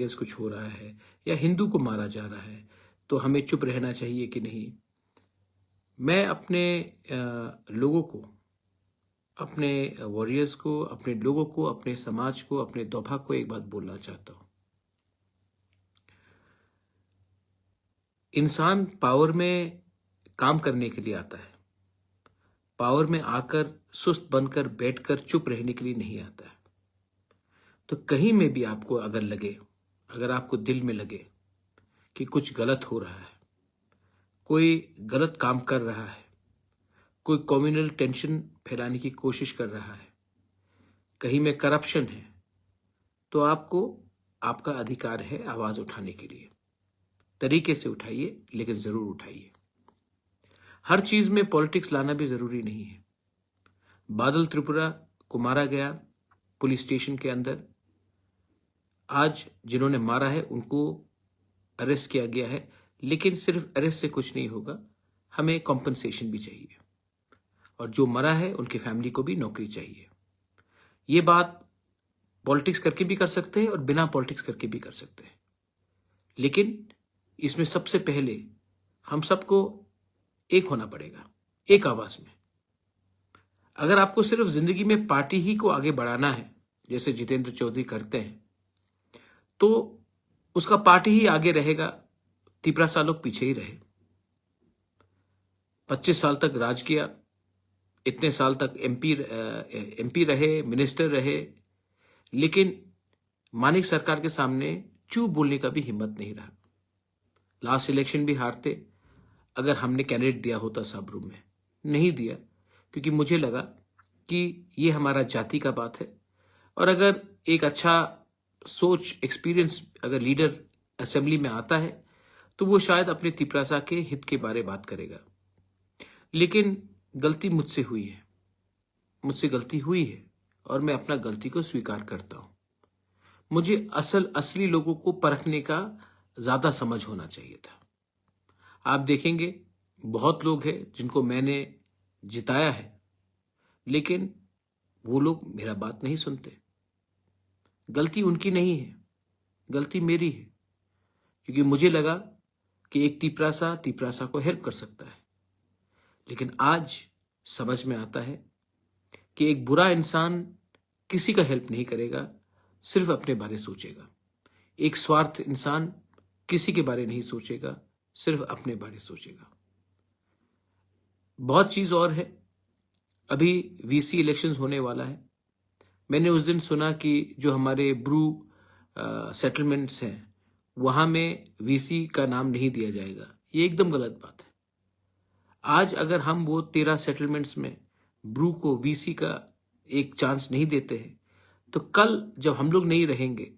कुछ हो रहा है या हिंदू को मारा जा रहा है तो हमें चुप रहना चाहिए कि नहीं। मैं अपने लोगों को, अपने वॉरियर्स को, अपने लोगों को, अपने समाज को, अपने दोभा को एक बात बोलना चाहता हूं। इंसान पावर में काम करने के लिए आता है, पावर में आकर सुस्त बनकर बैठकर चुप रहने के लिए नहीं आता है। तो कहीं में भी आपको अगर लगे, अगर आपको दिल में लगे कि कुछ गलत हो रहा है, कोई गलत काम कर रहा है, कोई कम्युनल टेंशन फैलाने की कोशिश कर रहा है, कहीं में करप्शन है, तो आपको, आपका अधिकार है आवाज उठाने के लिए। तरीके से उठाइए, लेकिन जरूर उठाइए। हर चीज में पॉलिटिक्स लाना भी जरूरी नहीं है। बादल त्रिपुरा को मारा गया पुलिस स्टेशन के अंदर, आज जिन्होंने मारा है उनको अरेस्ट किया गया है, लेकिन सिर्फ अरेस्ट से कुछ नहीं होगा, हमें कॉम्पनसेशन भी चाहिए, और जो मरा है उनकी फैमिली को भी नौकरी चाहिए। ये बात पॉलिटिक्स करके भी कर सकते हैं और बिना पॉलिटिक्स करके भी कर सकते हैं, लेकिन इसमें सबसे पहले हम सबको एक होना पड़ेगा, एक आवाज में। अगर आपको सिर्फ जिंदगी में पार्टी ही को आगे बढ़ाना है, जैसे जितेंद्र चौधरी करते हैं, तो उसका पार्टी ही आगे रहेगा, तिपरासा लोग पीछे ही रहे। 25 साल तक राज किया, इतने साल तक एमपी रहे, मिनिस्टर रहे, लेकिन मानिक सरकार के सामने चुप बोलने का भी हिम्मत नहीं रहा। लास्ट इलेक्शन भी हारते अगर हमने कैंडिडेट दिया होता सब रूम में, नहीं दिया, क्योंकि मुझे लगा कि ये हमारा जाति का बात है, और अगर एक अच्छा सोच, एक्सपीरियंस अगर लीडर असेंबली में आता है तो वो शायद अपने तिपरासा के हित के बारे बात करेगा। लेकिन गलती मुझसे हुई है, मुझसे गलती हुई है, और मैं अपना गलती को स्वीकार करता हूं। मुझे असली लोगों को परखने का ज्यादा समझ होना चाहिए था। आप देखेंगे बहुत लोग हैं जिनको मैंने जिताया है, लेकिन वो लोग मेरा बात नहीं सुनते। गलती उनकी नहीं है, गलती मेरी है, क्योंकि मुझे लगा कि एक तिपरासा को हेल्प कर सकता है। लेकिन आज समझ में आता है कि एक बुरा इंसान किसी का हेल्प नहीं करेगा, सिर्फ अपने बारे सोचेगा। एक स्वार्थ इंसान किसी के बारे नहीं सोचेगा, सिर्फ अपने बारे सोचेगा। बहुत चीज और है। अभी वीसी इलेक्शंस होने वाला है। मैंने उस दिन सुना कि जो हमारे ब्रू सेटलमेंट्स हैं वहां में वीसी का नाम नहीं दिया जाएगा। ये एकदम गलत बात है। आज अगर हम वो 13 सेटलमेंट्स में ब्रू को वीसी का एक चांस नहीं देते हैं, तो कल जब हम लोग नहीं रहेंगे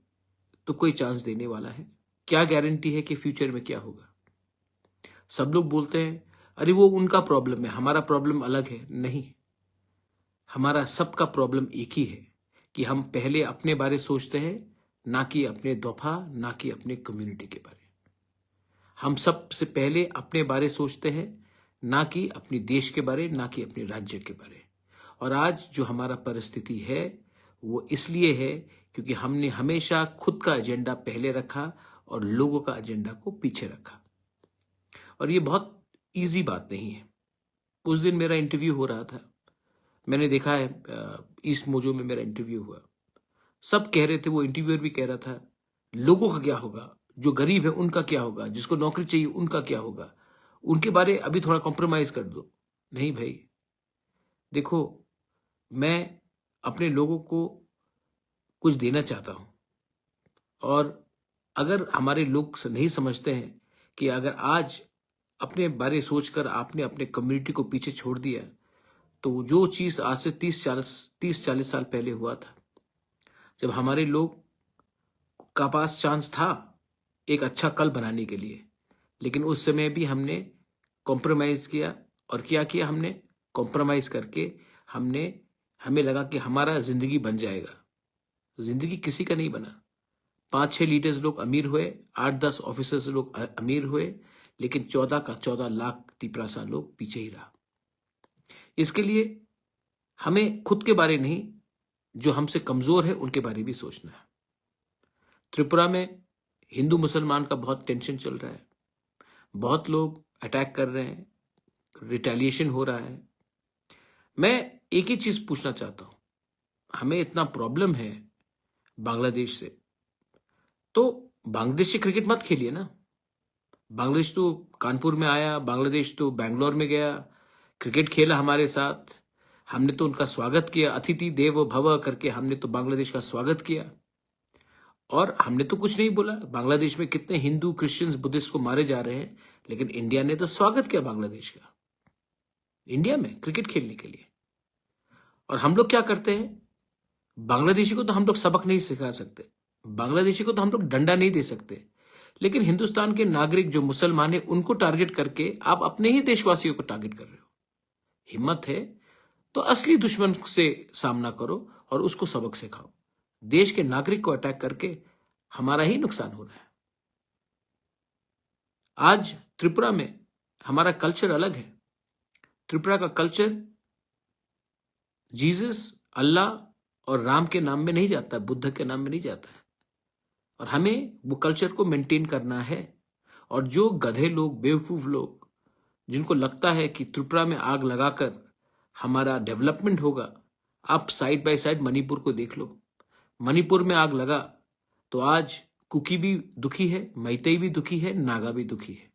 तो कोई चांस देने वाला है? क्या गारंटी है कि फ्यूचर में क्या होगा? सब लोग बोलते हैं अरे वो उनका प्रॉब्लम है, हमारा प्रॉब्लम अलग है। नहीं, हमारा सबका प्रॉब्लम एक ही है कि हम पहले अपने बारे सोचते हैं, ना कि अपने दोफा, ना कि अपने कम्युनिटी के बारे। हम सबसे पहले अपने बारे सोचते हैं, ना कि अपने देश के बारे, ना कि अपने राज्य के बारे। और आज जो हमारा परिस्थिति है वो इसलिए है क्योंकि हमने हमेशा खुद का एजेंडा पहले रखा और लोगों का एजेंडा को पीछे रखा। और ये बहुत इजी बात नहीं है। उस दिन मेरा इंटरव्यू हो रहा था, मैंने देखा है ईस्ट मोजो में मेरा इंटरव्यू हुआ। सब कह रहे थे, वो इंटरव्यूअर भी कह रहा था लोगों का क्या होगा, जो गरीब है उनका क्या होगा, जिसको नौकरी चाहिए उनका क्या होगा, उनके बारे अभी थोड़ा कॉम्प्रोमाइज कर दो। नहीं भाई, देखो, मैं अपने लोगों को कुछ देना चाहता हूं, और अगर हमारे लोग नहीं समझते हैं कि अगर आज अपने बारे सोचकर आपने अपने कम्युनिटी को पीछे छोड़ दिया, तो जो चीज आज से 30-40 साल पहले हुआ था, जब हमारे लोग का पास चांस था एक अच्छा कल बनाने के लिए, लेकिन उस समय भी हमने कॉम्प्रोमाइज किया। और क्या किया हमने? कॉम्प्रोमाइज करके हमें लगा कि हमारा जिंदगी बन जाएगा। जिंदगी किसी का नहीं बना। 5-6 लीडर्स लोग अमीर हुए, 8-10 ऑफिसर्स लोग अमीर हुए, लेकिन 14 का 14 लाख तिपरासा लोग पीछे ही रहा। इसके लिए हमें खुद के बारे नहीं, जो हमसे कमजोर है उनके बारे भी सोचना है। त्रिपुरा में हिंदू मुसलमान का बहुत टेंशन चल रहा है, बहुत लोग अटैक कर रहे हैं, रिटेलिएशन हो रहा है। मैं एक ही चीज पूछना चाहता हूं, हमें इतना प्रॉब्लम है बांग्लादेश से, तो बांग्लादेश से क्रिकेट मत खेलिए ना। बांग्लादेश तो कानपुर में आया, बांग्लादेश तो बैंगलोर में गया, क्रिकेट खेला हमारे साथ, हमने तो उनका स्वागत किया, अतिथि देवो भव करके हमने तो बांग्लादेश का स्वागत किया। और हमने तो कुछ नहीं बोला, बांग्लादेश में कितने हिंदू क्रिश्चियंस बुद्धिस्ट को मारे जा रहे हैं, लेकिन इंडिया ने तो स्वागत किया बांग्लादेश का, इंडिया में क्रिकेट खेलने के लिए। और हम लोग क्या करते हैं, बांग्लादेशी को तो हम लोग सबक नहीं सिखा सकते, बांग्लादेशी को तो हम लोग डंडा नहीं दे सकते, लेकिन हिंदुस्तान के नागरिक जो मुसलमान है उनको टारगेट करके आप अपने ही देशवासियों को टारगेट कर रहे हो। हिम्मत है तो असली दुश्मन से सामना करो और उसको सबक सिखाओ। देश के नागरिक को अटैक करके हमारा ही नुकसान हो रहा है। आज त्रिपुरा में हमारा कल्चर अलग है। त्रिपुरा का कल्चर जीसस, अल्लाह और राम के नाम में नहीं जाता, बुद्ध के नाम में नहीं जाता है, और हमें वो कल्चर को मेंटेन करना है। और जो गधे लोग, बेवकूफ लोग, जिनको लगता है कि त्रिपुरा में आग लगाकर हमारा डेवलपमेंट होगा, आप साइड बाय साइड मणिपुर को देख लो। मणिपुर में आग लगा तो आज कुकी भी दुखी है, मैतेई भी दुखी है, नागा भी दुखी है,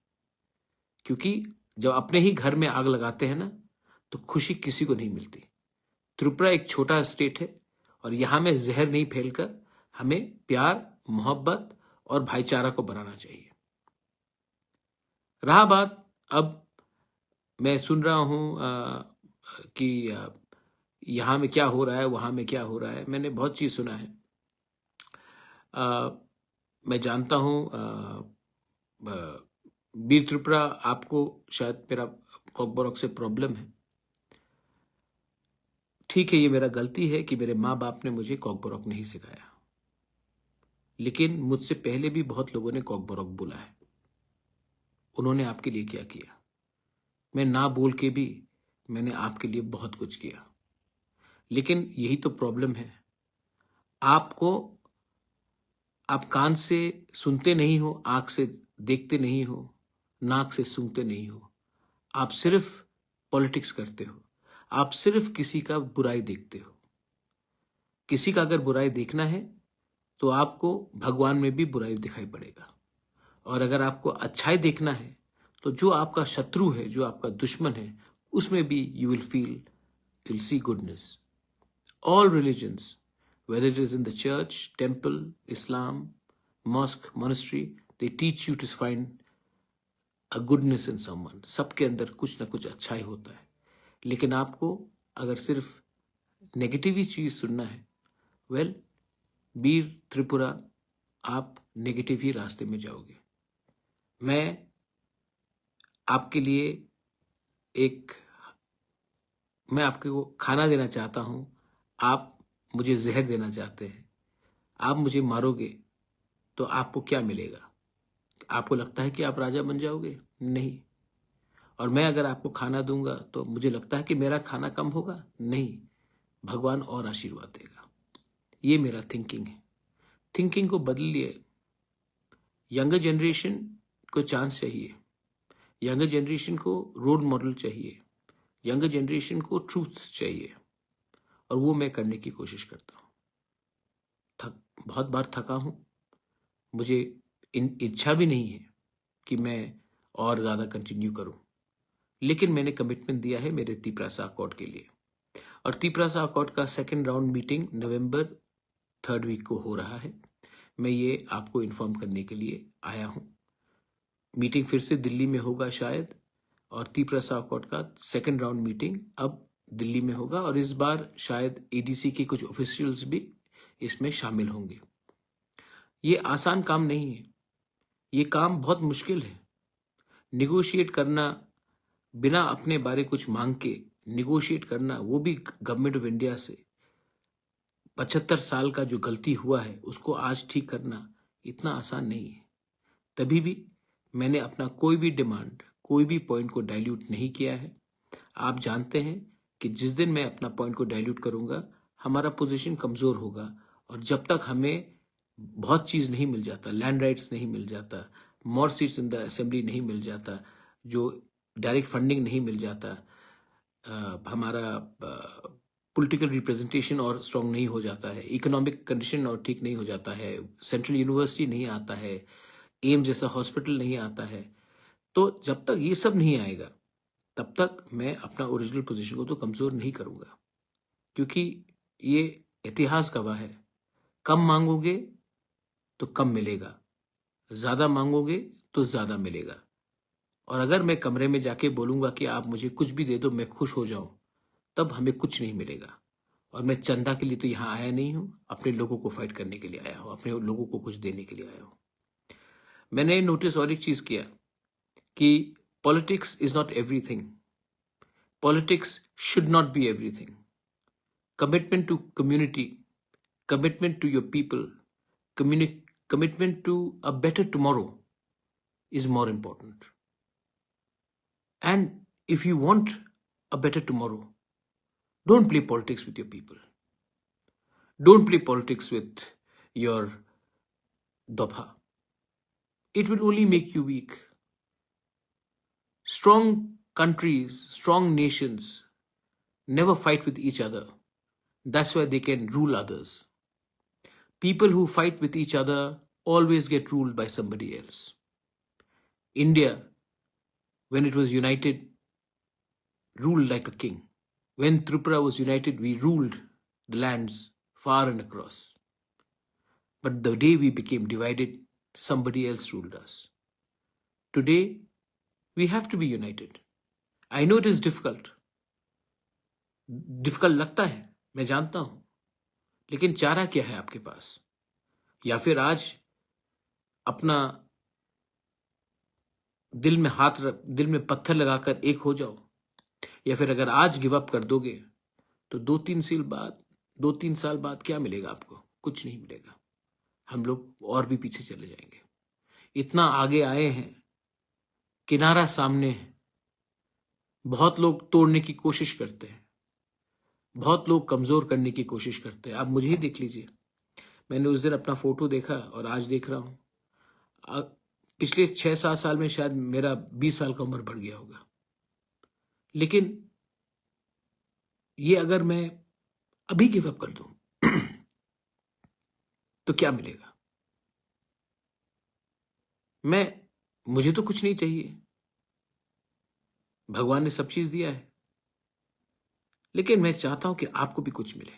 क्योंकि जब अपने ही घर में आग लगाते हैं ना तो खुशी किसी को नहीं मिलती। त्रिपुरा एक छोटा स्टेट है और यहां में जहर नहीं फैलकर हमें प्यार, मोहब्बत और भाईचारा को बनाना चाहिए। रहा बात, अब मैं सुन रहा हूं कि यहां में क्या हो रहा है, वहां में क्या हो रहा है, मैंने बहुत चीज सुना है। मैं जानता हूं बीर त्रिपुरा, आपको शायद मेरा कॉकबॉक्स से प्रॉब्लम है। ठीक है, ये मेरा गलती है कि मेरे माँ बाप ने मुझे कॉकबॉक्स नहीं सिखाया, लेकिन मुझसे पहले भी बहुत लोगों ने कॉकबॉक्स बोला है। उन्होंने आपके लिए क्या किया? मैं ना बोल के भी मैंने आपके लिए बहुत कुछ किया, लेकिन यही तो प्रॉब्लम है। आप कान से सुनते नहीं हो, आंख से देखते नहीं हो, नाक से सूंघते नहीं हो, आप सिर्फ पॉलिटिक्स करते हो, आप सिर्फ किसी का बुराई देखते हो। किसी का अगर बुराई देखना है तो आपको भगवान में भी बुराई दिखाई पड़ेगा, और अगर आपको अच्छाई देखना है तो जो आपका शत्रु है, जो आपका दुश्मन है, उसमें भी you will see goodness. All religions, whether it is in the church, temple, Islam, mosque, monastery, they teach you to find a goodness in someone. सबके अंदर कुछ ना कुछ अच्छाई होता है, लेकिन आपको अगर सिर्फ नेगेटिव ही चीज सुनना है, वेल बीर त्रिपुरा, आप नेगेटिव ही रास्ते में जाओगे। मैं आपके लिए मैं आपको खाना देना चाहता हूं, आप मुझे जहर देना चाहते हैं। आप मुझे मारोगे तो आपको क्या मिलेगा? आपको लगता है कि आप राजा बन जाओगे? नहीं। और मैं अगर आपको खाना दूंगा तो मुझे लगता है कि मेरा खाना कम होगा? नहीं, भगवान और आशीर्वाद देगा। ये मेरा थिंकिंग है। थिंकिंग को बदलिए। यंगर जनरेशन को चांस चाहिए, यंगर जनरेशन को रोल मॉडल चाहिए, यंगर जनरेशन को ट्रूथ चाहिए, और वो मैं करने की कोशिश करता हूं। बहुत बार थका हूं, मुझे इच्छा भी नहीं है कि मैं और ज्यादा कंटिन्यू करूं, लेकिन मैंने कमिटमेंट दिया है मेरे तीपरासा अकॉर्ड के लिए। और तीपरासा अकॉर्ड का सेकेंड राउंड मीटिंग नवंबर 3rd वीक को हो रहा है। मैं ये आपको इन्फॉर्म करने के लिए आया हूं। मीटिंग फिर से दिल्ली में होगा शायद, और तीपरासा अकॉर्ड का सेकेंड राउंड मीटिंग अब दिल्ली में होगा, और इस बार शायद एडीसी के कुछ ऑफिशियल्स भी इसमें शामिल होंगे। ये आसान काम नहीं है, ये काम बहुत मुश्किल है। निगोशिएट करना, बिना अपने बारे कुछ मांग के निगोशिएट करना, वो भी गवर्नमेंट ऑफ इंडिया से, 75 साल का जो गलती हुआ है उसको आज ठीक करना इतना आसान नहीं है। तभी भी मैंने अपना कोई भी डिमांड, कोई भी पॉइंट को डाइल्यूट नहीं किया है। आप जानते हैं कि जिस दिन मैं अपना पॉइंट को डाइल्यूट करूंगा, हमारा पोजीशन कमजोर होगा, और जब तक हमें बहुत चीज नहीं मिल जाता, लैंड राइट्स नहीं मिल जाता, मोर सीट्स इन द असेंबली नहीं मिल जाता, जो डायरेक्ट फंडिंग नहीं मिल जाता, हमारा पॉलिटिकल रिप्रेजेंटेशन और स्ट्रांग नहीं हो जाता है, इकोनॉमिक कंडीशन और ठीक नहीं हो जाता है, सेंट्रल यूनिवर्सिटी नहीं आता है, एम जैसा हॉस्पिटल नहीं आता है। तो जब तक ये सब नहीं आएगा तब तक मैं अपना ओरिजिनल पोजीशन को तो कमजोर नहीं करूंगा, क्योंकि ये इतिहास गवाह है, कम मांगोगे तो कम मिलेगा, ज्यादा मांगोगे तो ज्यादा मिलेगा। और अगर मैं कमरे में जाके बोलूंगा कि आप मुझे कुछ भी दे दो मैं खुश हो जाऊं, तब हमें कुछ नहीं मिलेगा। और मैं चंदा के लिए तो यहां आया नहीं हूं, अपने लोगों को फाइट करने के लिए आया हूं, अपने लोगों को कुछ देने के लिए आया हूं। मैंने नोटिस और एक चीज किया कि politics is not everything, politics should not be everything. Commitment to community, commitment to your people, commitment to a better tomorrow is more important. And if you want a better tomorrow, don't play politics with your people. Don't play politics with your dobha. It will only make you weak. Strong countries, strong nations never fight with each other. That's why they can rule others. People who fight with each other always get ruled by somebody else. India, when it was united, ruled like a king. When Tripura was united, we ruled the lands far and across. But the day we became divided, somebody else ruled us. Today, we have to be united. I know it is difficult. Difficult लगता है, मैं जानता हूं, लेकिन चारा क्या है आपके पास? या फिर आज अपना दिल में पत्थर लगाकर एक हो जाओ, या फिर अगर आज गिव अप कर दोगे तो 2-3 साल बाद क्या मिलेगा आपको? कुछ नहीं मिलेगा। हम लोग और भी पीछे चले जाएंगे। इतना आगे आए हैं, किनारा सामने है। बहुत लोग तोड़ने की कोशिश करते हैं, बहुत लोग कमजोर करने की कोशिश करते हैं। आप मुझे ही देख लीजिए, मैंने उस दिन अपना फोटो देखा और आज देख रहा हूं, पिछले 6-7 साल में शायद मेरा 20 साल का उम्र बढ़ गया होगा। लेकिन ये अगर मैं अभी गिव अप कर दूं तो क्या मिलेगा? मुझे तो कुछ नहीं चाहिए, भगवान ने सब चीज दिया है, लेकिन मैं चाहता हूं कि आपको भी कुछ मिले।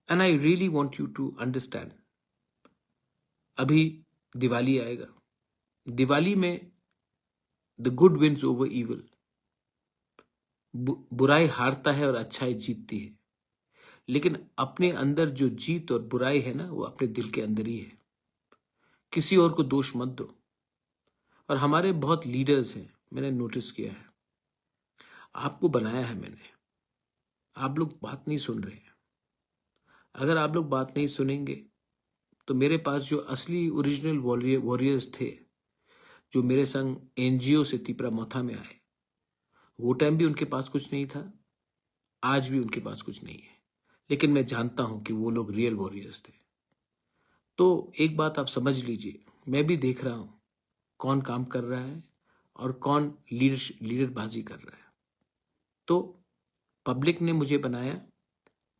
And I really want you to understand, अभी दिवाली आएगा, दिवाली में the good wins over evil, बुराई हारता है और अच्छाई जीतती है। लेकिन अपने अंदर जो जीत और बुराई है ना, वो अपने दिल के अंदर ही है। किसी और को दोष मत दो। और हमारे बहुत लीडर्स हैं, मैंने नोटिस किया है, आपको बनाया है मैंने, आप लोग बात नहीं सुन रहे हैं। अगर आप लोग बात नहीं सुनेंगे तो मेरे पास जो असली ओरिजिनल वॉरियर्स थे, जो मेरे संग एनजीओ से तिपरामोथा में आए, वो टाइम भी उनके पास कुछ नहीं था, आज भी उनके पास कुछ नहीं है, लेकिन मैं जानता हूं कि वो लोग रियल वॉरियर्स थे। तो एक बात आप समझ लीजिए, मैं भी देख रहा हूं कौन काम कर रहा है और कौन लीडरबाजी कर रहा है। तो पब्लिक ने मुझे बनाया,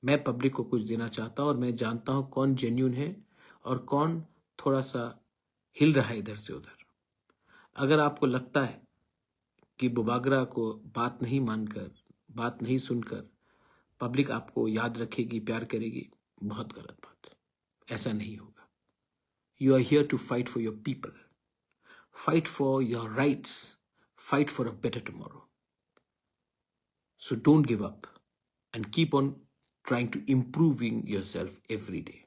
मैं पब्लिक को कुछ देना चाहता हूं, और मैं जानता हूं कौन जेन्यून है और कौन थोड़ा सा हिल रहा है इधर से उधर। अगर आपको लगता है कि बुबागरा को बात नहीं मानकर, बात नहीं सुनकर पब्लिक आपको याद रखेगी, प्यार करेगी, बहुत गलत बात, ऐसा नहीं होगा। You are here to fight for your people, fight for your rights, fight for a better tomorrow. So don't give up and keep on trying to improving yourself every day.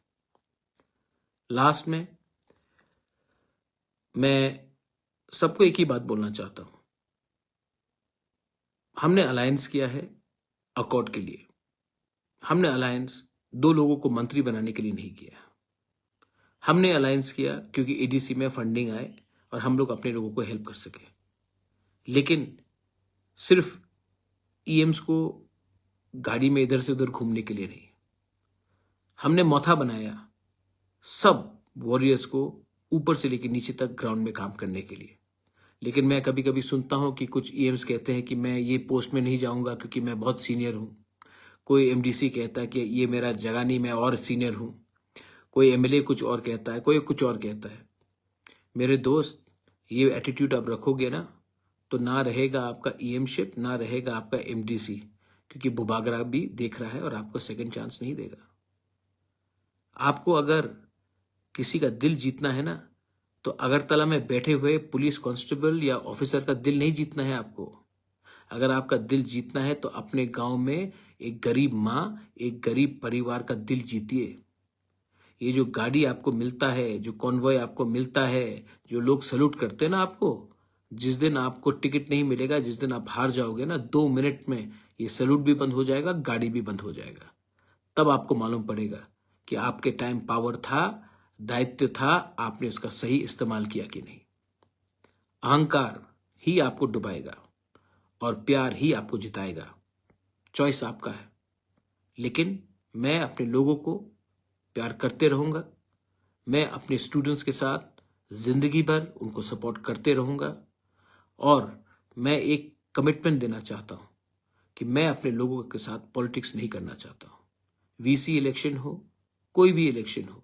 Last में मैं सबको एक ही बात बोलना चाहता हूं, हमने alliance किया है अकॉर्ड के लिए। हमने अलायंस 2 लोगों को मंत्री बनाने के लिए नहीं किया। हमने अलायंस किया क्योंकि एडीसी में फंडिंग आए और हम लोग अपने लोगों को हेल्प कर सके, लेकिन सिर्फ ईएम्स को गाड़ी में इधर से उधर घूमने के लिए नहीं। हमने मौथा बनाया सब वॉरियर्स को ऊपर से लेकर नीचे तक ग्राउंड में काम करने के लिए। लेकिन मैं कभी कभी सुनता हूं कि कुछ ईएम्स कहते हैं कि मैं ये पोस्ट में नहीं जाऊंगा क्योंकि मैं बहुत सीनियर हूं। कोई एमडीसी कहता है कि ये मेरा जगह नहीं, मैं और सीनियर हूं। कोई एमएलए कुछ और कहता है, कोई कुछ और कहता है। मेरे दोस्त, ये एटीट्यूड आप रखोगे ना तो ना रहेगा आपका ईएमशिप, ना रहेगा आपका एमडीसी, क्योंकि बुबागरा भी देख रहा है और आपको सेकंड चांस नहीं देगा। आपको अगर किसी का दिल जीतना है ना तो अगरतला में बैठे हुए पुलिस कांस्टेबल या ऑफिसर का दिल नहीं जीतना है आपको। अगर आपका दिल जीतना है तो अपने गांव में एक गरीब माँ, एक गरीब परिवार का दिल जीतिए। ये जो गाड़ी आपको मिलता है, जो कॉन्वॉय आपको मिलता है, जो लोग सल्यूट करते हैं ना आपको, जिस दिन आपको टिकट नहीं मिलेगा, जिस दिन आप हार जाओगे ना, 2 मिनट में ये सल्यूट भी बंद हो जाएगा, गाड़ी भी बंद हो जाएगा। तब आपको मालूम पड़ेगा कि आपके टाइम पावर था, दायित्व था, आपने उसका सही इस्तेमाल किया कि नहीं। अहंकार ही आपको डुबाएगा और प्यार ही आपको जिताएगा। चॉइस आपका है। लेकिन मैं अपने लोगों को प्यार करते रहूंगा। मैं अपने स्टूडेंट्स के साथ जिंदगी भर उनको सपोर्ट करते रहूंगा। और मैं एक कमिटमेंट देना चाहता हूं कि मैं अपने लोगों के साथ पॉलिटिक्स नहीं करना चाहता हूं। वीसी इलेक्शन हो, कोई भी इलेक्शन हो,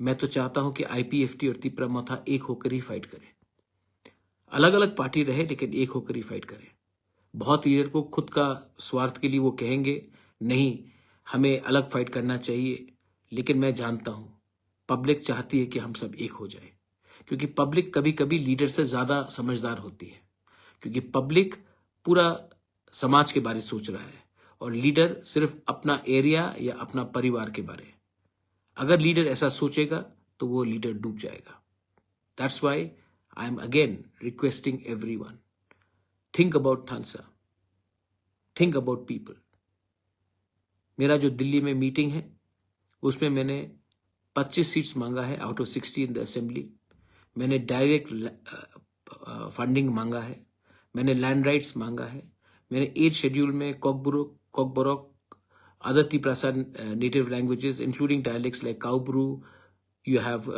मैं तो चाहता हूं कि आईपीएफटी और तिपरा मथा एक होकर ही फाइट करें। अलग अलग पार्टी रहे लेकिन एक होकर ही फाइट करें। बहुत लीडर को खुद का स्वार्थ के लिए वो कहेंगे नहीं, हमें अलग फाइट करना चाहिए, लेकिन मैं जानता हूं पब्लिक चाहती है कि हम सब एक हो जाए, क्योंकि पब्लिक कभी कभी लीडर से ज्यादा समझदार होती है, क्योंकि पब्लिक पूरा समाज के बारे सोच रहा है और लीडर सिर्फ अपना एरिया या अपना परिवार के बारे। अगर लीडर ऐसा सोचेगा तो वो लीडर डूब जाएगा। That's why I am again requesting everyone, think about थानसा, थिंक अबाउट पीपल। मेरा जो दिल्ली में मीटिंग है उसमें मैंने 25 सीट्स मांगा है out of 60 in the assembly. मैंने डायरेक्ट फंडिंग मांगा है, मैंने लैंड राइट्स मांगा है, मैंने 8 शेड्यूल में Kokborok, other Tiprasa native languages including dialects like Kaubru, you have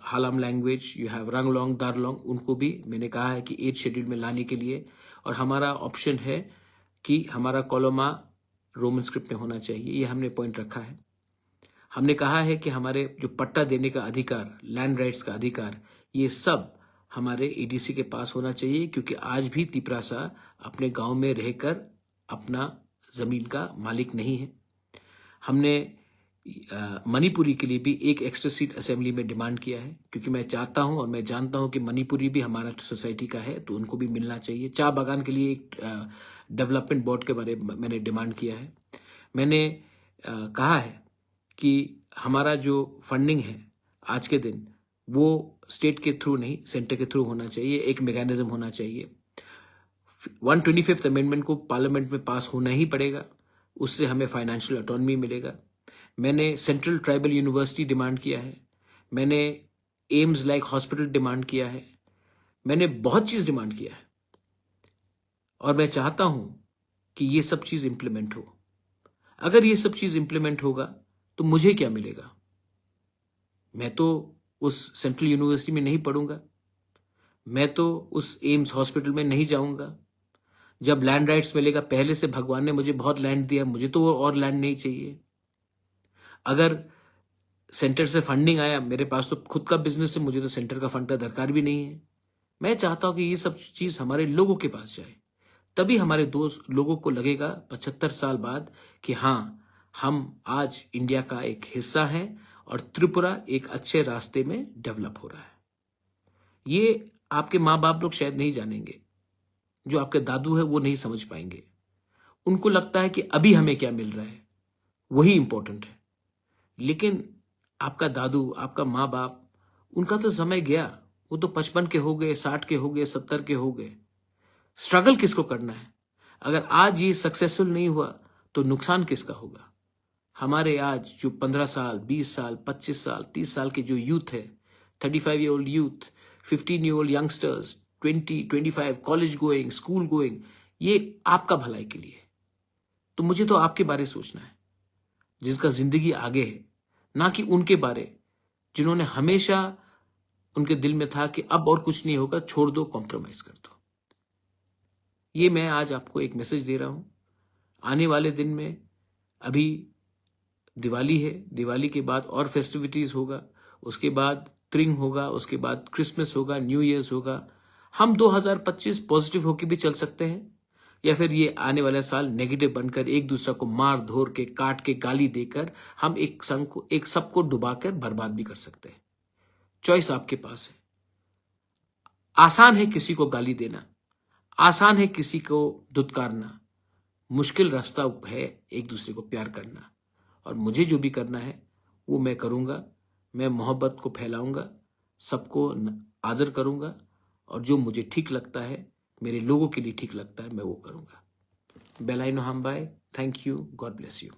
Halam language, you have Ranglong, Darlong, उनको भी मैंने कहा है कि 8 शेड्यूल में लाने के लिए। और हमारा ऑप्शन है कि हमारा कोलोमा रोमन स्क्रिप्ट में होना चाहिए, ये हमने पॉइंट रखा है। हमने कहा है कि हमारे जो पट्टा देने का अधिकार, लैंड राइट्स का अधिकार, ये सब हमारे एडीसी के पास होना चाहिए, क्योंकि आज भी तिपरासा अपने गांव में रहकर अपना जमीन का मालिक नहीं है। हमने मणिपुरी के लिए भी एक एक्स्ट्रा सीट असेंबली में डिमांड किया है, क्योंकि मैं चाहता हूं और मैं जानता हूं कि मणिपुरी भी हमारा सोसाइटी का है, तो उनको भी मिलना चाहिए। चाय बागान के लिए एक डेवलपमेंट बोर्ड के बारे में मैंने डिमांड किया है। मैंने कहा है कि हमारा जो फंडिंग है आज के दिन वो स्टेट के थ्रू नहीं, सेंटर के थ्रू होना चाहिए, एक मैकेनिज्म होना चाहिए। 125th अमेंडमेंट को पार्लियामेंट में पास होना ही पड़ेगा, उससे हमें फाइनेंशियल ऑटोनॉमी मिलेगा। मैंने सेंट्रल ट्राइबल यूनिवर्सिटी डिमांड किया है, मैंने एम्स लाइक हॉस्पिटल डिमांड किया है, मैंने बहुत चीज डिमांड किया है और मैं चाहता हूं कि ये सब चीज इंप्लीमेंट हो। अगर ये सब चीज इंप्लीमेंट होगा तो मुझे क्या मिलेगा? मैं तो उस सेंट्रल यूनिवर्सिटी में नहीं पढ़ूंगा, मैं तो उस एम्स हॉस्पिटल में नहीं जाऊंगा। जब लैंड राइट्स मिलेगा, पहले से भगवान ने मुझे बहुत लैंड दिया, मुझे तो और लैंड नहीं चाहिए। अगर सेंटर से फंडिंग आया, मेरे पास तो खुद का बिजनेस है, मुझे तो सेंटर का फंड का दरकार भी नहीं है। मैं चाहता हूं कि ये सब चीज हमारे लोगों के पास जाए, तभी हमारे दोस्त लोगों को लगेगा 75 साल बाद कि हाँ, हम आज इंडिया का एक हिस्सा हैं और त्रिपुरा एक अच्छे रास्ते में डेवलप हो रहा है। ये आपके माँ बाप लोग शायद नहीं जानेंगे, जो आपके दादू है वो नहीं समझ पाएंगे। उनको लगता है कि अभी हमें क्या मिल रहा है वही इंपॉर्टेंट है, लेकिन आपका दादू, आपका माँ बाप, उनका तो समय गया, वो तो 55 के हो गए, 60 के हो गए, 70 के हो गए। स्ट्रगल किसको करना है? अगर आज ये सक्सेसफुल नहीं हुआ तो नुकसान किसका होगा? हमारे आज जो 15 साल, 20 साल, 25 साल, 30 साल के जो यूथ है, 35 year old youth, 15 year old youngsters, 20, 25 college going, school going, ये आपका भलाई के लिए है। तो मुझे तो आपके बारे में सोचना है, जिसका जिंदगी आगे है, ना कि उनके बारे जिन्होंने हमेशा उनके दिल में था कि अब और कुछ नहीं होगा, छोड़ दो, कॉम्प्रोमाइज कर दो। ये मैं आज आपको एक मैसेज दे रहा हूं। आने वाले दिन में अभी दिवाली है, दिवाली के बाद और फेस्टिविटीज होगा, उसके बाद त्रिंग होगा, उसके बाद क्रिसमस होगा, न्यू ईयर्स होगा। हम 2025 पॉजिटिव होके भी चल सकते हैं, या फिर ये आने वाला साल नेगेटिव बनकर एक दूसरे को मार धोर के, काट के, गाली देकर हम एक सबको डुबाकर बर्बाद भी कर सकते हैं। चॉइस आपके पास है। आसान है किसी को गाली देना, आसान है किसी को धुतकारना, मुश्किल रास्ता है एक दूसरे को प्यार करना। और मुझे जो भी करना है वो मैं करूंगा। मैं मोहब्बत को फैलाऊंगा, सबको आदर करूंगा, और जो मुझे ठीक लगता है, मेरे लोगों के लिए ठीक लगता है, मैं वो करूंगा। बेलाइनो हाम्बाई, thank you, God bless you.